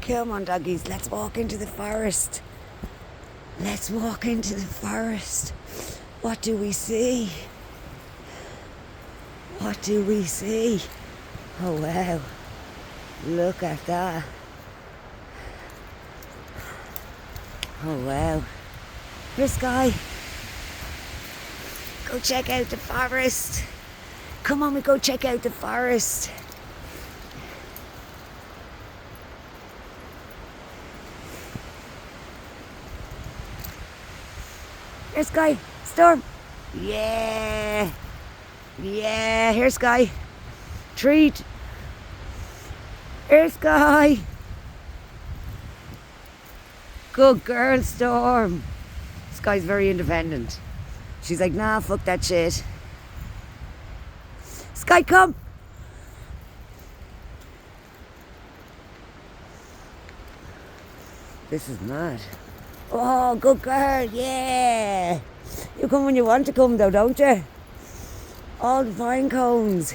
Come on, doggies, let's walk into the forest. Let's walk into the forest. What do we see? What do we see? Oh wow, look at that. Oh wow. Here, Sky. Go check out the forest. Come on, we go check out the forest. Here, Sky. Storm. Yeah. Yeah, here, Sky. Treat. Here, Sky. Good girl, Storm. Sky's very independent. She's like, nah, fuck that shit. Sky, come. This is mad. Oh, good girl, yeah. You come when you want to come though, don't you? All the pine cones.